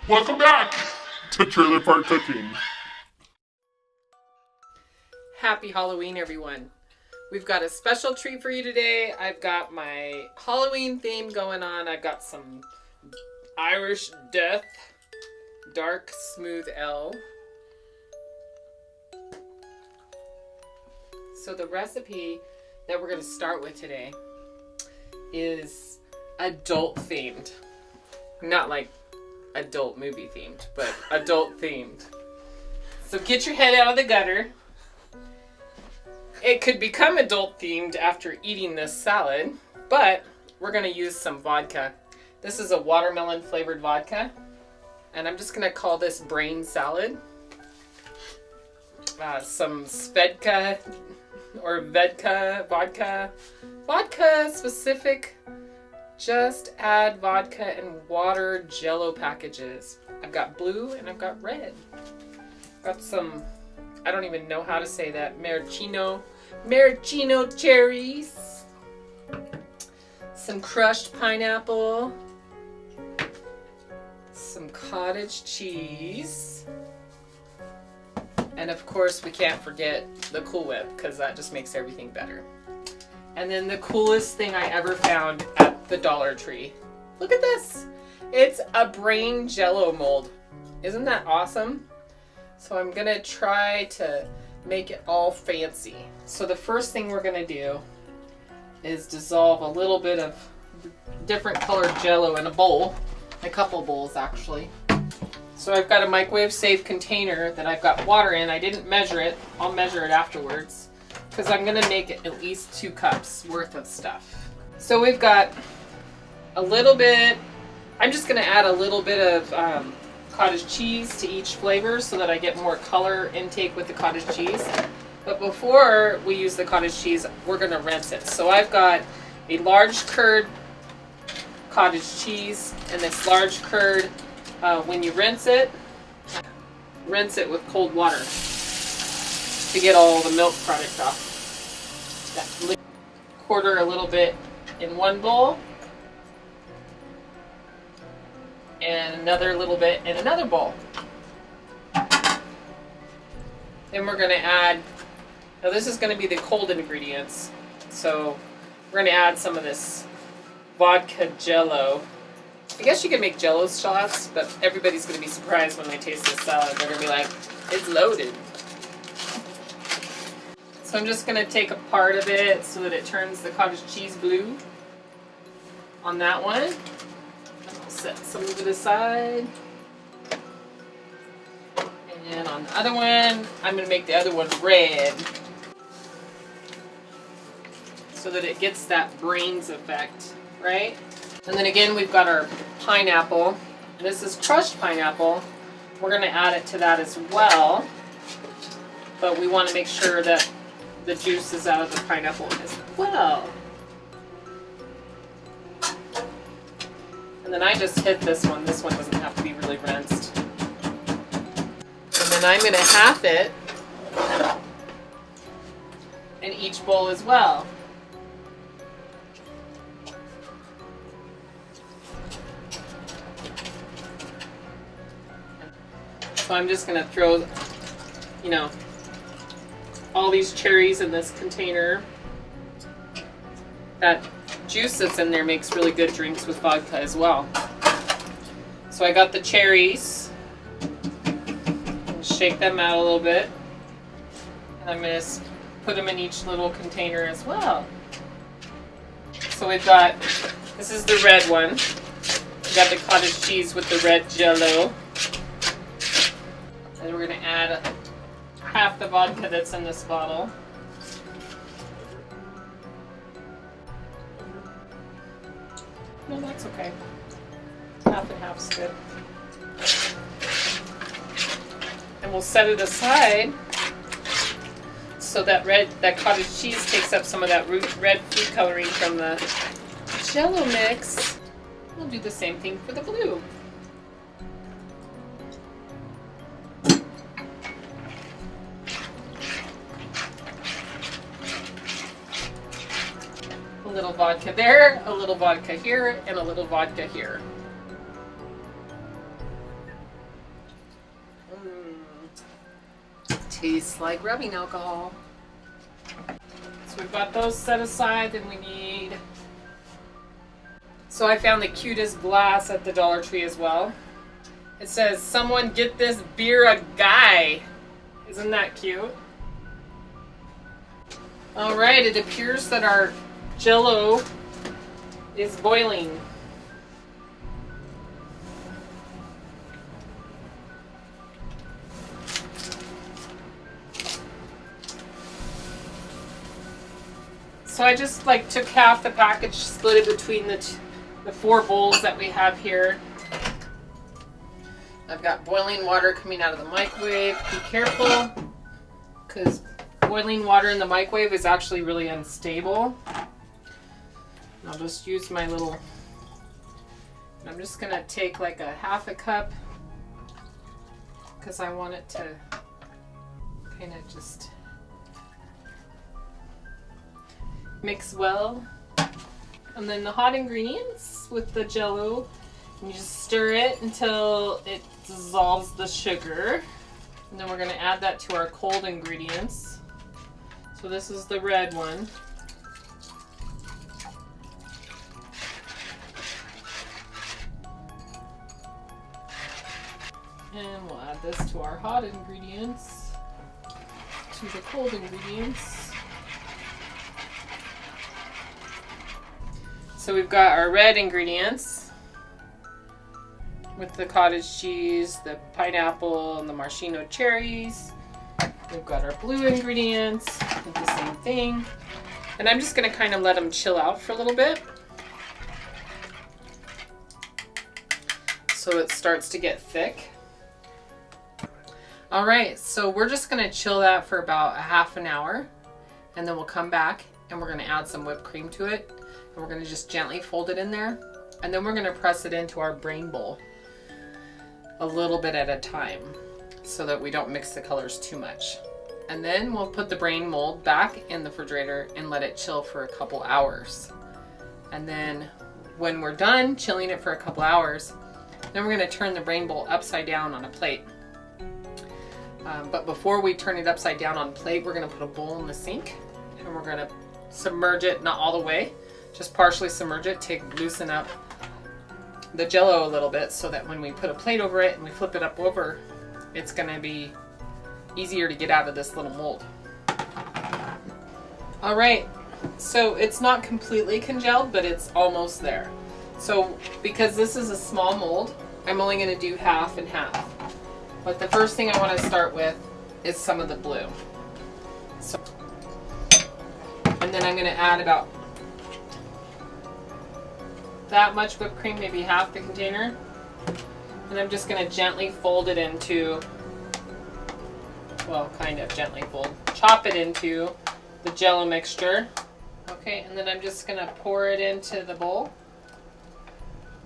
Welcome back to Trailer Park Cooking. Happy Halloween, everyone. We've got a special treat for you today. I've got my Halloween theme going on. I've got some Irish Death Dark Smooth Ale. So the recipe that we're going to start with today is adult themed. Not like adult movie themed, but adult themed. So get your head out of the gutter. It could become adult themed after eating this salad, but we're going to use some vodka. This is a watermelon flavored vodka, and I'm just going to call this brain salad. Some Svedka or Vodka vodka specific. Just add vodka and water jello packages. I've got blue and I've got red. Got some, I don't even know how to say that, maraschino cherries. Some crushed pineapple. Some cottage cheese. And of course we can't forget the Cool Whip, because that just makes everything better. And then the coolest thing I ever found at the Dollar Tree. Look at this. It's a brain jello mold. Isn't that awesome? So I'm going to try to make it all fancy. So the first thing we're going to do is dissolve a little bit of different colored jello in a bowl. A couple bowls actually. So I've got a microwave safe container that I've got water in. I didn't measure it. I'll measure it afterwards, because I'm going to make at least 2 cups worth of stuff. So we've got a little bit, I'm just going to add a little bit of cottage cheese to each flavor so that I get more color intake with the cottage cheese. But before we use the cottage cheese, we're going to rinse it. So I've got a large curd cottage cheese and this large curd. When you rinse it with cold water to get all the milk product off. Quarter a little bit in one bowl and another little bit in another bowl. Then we're going to add, now this is going to be the cold ingredients, so we're going to add some of this vodka jello. I guess you could make jello shots, but everybody's going to be surprised when they taste this salad. They're going to be like, it's loaded. So I'm just going to take a part of it so that it turns the cottage cheese blue on that one. I'll set some of it aside. And on the other one, I'm going to make the other one red so that it gets that brains effect, right? And then again, we've got our pineapple. And this is crushed pineapple. We're going to add it to that as well. But we want to make sure that the juice is out of the pineapple as well. And then I just hit this one. This one doesn't have to be really rinsed. And then I'm going to half it in each bowl as well. So I'm just going to throw, all these cherries in this container. That juice that's in there makes really good drinks with vodka as well. So I got the cherries. Shake them out a little bit. And I'm going to put them in each little container as well. So we've got, this is the red one. We've got the cottage cheese with the red jello. And we're going to add half the vodka that's in this bottle. No, that's okay. Half and half's good. And we'll set it aside so that cottage cheese takes up some of that red food coloring from the jello mix. We'll do the same thing for the blue. A little vodka there, a little vodka here, and a little vodka here. Tastes like rubbing alcohol. So we've got those set aside. Then we need... So I found the cutest glass at the Dollar Tree as well. It says, "Someone get this beer a guy." Isn't that cute? Alright, it appears that our jello is boiling. So I just like took half the package, split it between the 4 bowls that we have here. I've got boiling water coming out of the microwave. Be careful, because boiling water in the microwave is actually really unstable. I'll just use my little... I'm just going to take like a half a cup, because I want it to kind of just mix well. And then the hot ingredients with the jello, and you just stir it until it dissolves the sugar. And then we're going to add that to our cold ingredients. So this is the red one. And we'll add this to our hot ingredients, to the cold ingredients. So we've got our red ingredients with the cottage cheese, the pineapple, and the maraschino cherries. We've got our blue ingredients with the same thing. And I'm just going to kind of let them chill out for a little bit, so it starts to get thick. Alright, so we're just going to chill that for about a half an hour, and then we'll come back and we're going to add some whipped cream to it, and we're going to just gently fold it in there, and then we're going to press it into our brain bowl a little bit at a time so that we don't mix the colors too much. And then we'll put the brain mold back in the refrigerator and let it chill for a couple hours. And then when we're done chilling it for a couple hours, then we're going to turn the brain bowl upside down on a plate. But before we turn it upside down on a plate, we're going to put a bowl in the sink, and we're going to submerge it, not all the way, just partially submerge it, loosen up the jello a little bit, so that when we put a plate over it and we flip it up over, it's going to be easier to get out of this little mold. Alright, so it's not completely congealed, but it's almost there. So because this is a small mold, I'm only going to do half and half. But the first thing I want to start with is some of the blue. So, and then I'm going to add about that much whipped cream, maybe half the container. And I'm just going to gently fold it into, well, kind of gently chop it into the jello mixture. Okay, and then I'm just going to pour it into the bowl.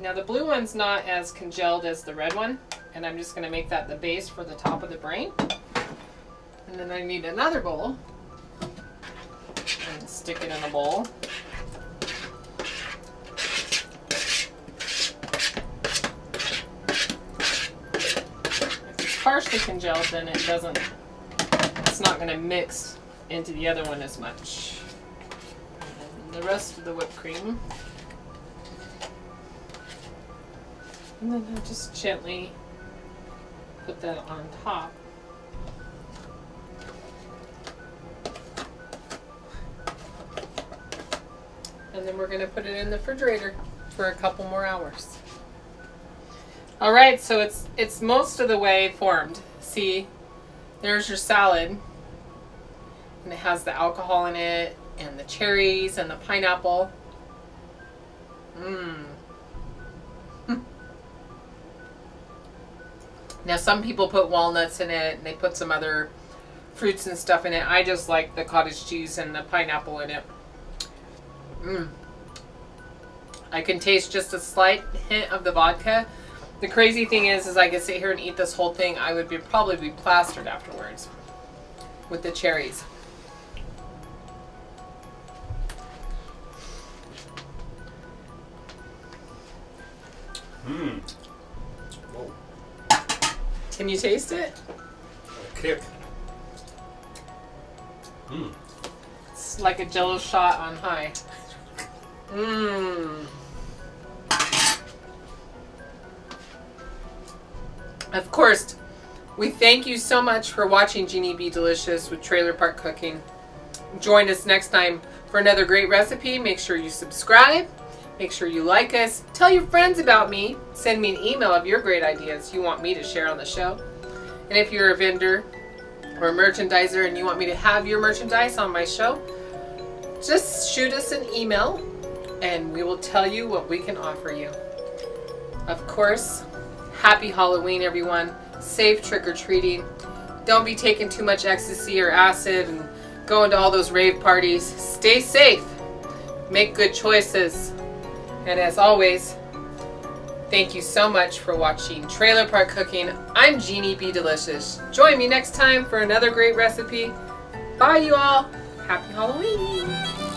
Now the blue one's not as congealed as the red one, and I'm just going to make that the base for the top of the brain. And then I need another bowl, and stick it in the bowl. If it's partially congealed, then it's not going to mix into the other one as much. And the rest of the whipped cream. And then I'll just gently put that on top. And then we're going to put it in the refrigerator for a couple more hours. Alright, so it's most of the way formed. See, there's your salad. And it has the alcohol in it, and the cherries, and the pineapple. Mmm. Now some people put walnuts in it, and they put some other fruits and stuff in it. I just like the cottage cheese and the pineapple in it. I can taste just a slight hint of the vodka. The crazy thing is I could sit here and eat this whole thing. I would probably be plastered afterwards with the cherries. Can you taste it? Kick. Mmm. It's like a jello shot on high. Mmm. Of course, we thank you so much for watching Genie Be Delicious with Trailer Park Cooking. Join us next time for another great recipe. Make sure you subscribe. Make sure you like us. Tell your friends about me. Send me an email of your great ideas you want me to share on the show. And if you're a vendor or a merchandiser and you want me to have your merchandise on my show, just shoot us an email and we will tell you what we can offer you. Of course, happy Halloween, everyone. Safe trick-or-treating. Don't be taking too much ecstasy or acid and going to all those rave parties. Stay safe. Make good choices. And as always, thank you so much for watching Trailer Park Cooking. I'm Genie Be Delicious. Join me next time for another great recipe. Bye, you all. Happy Halloween.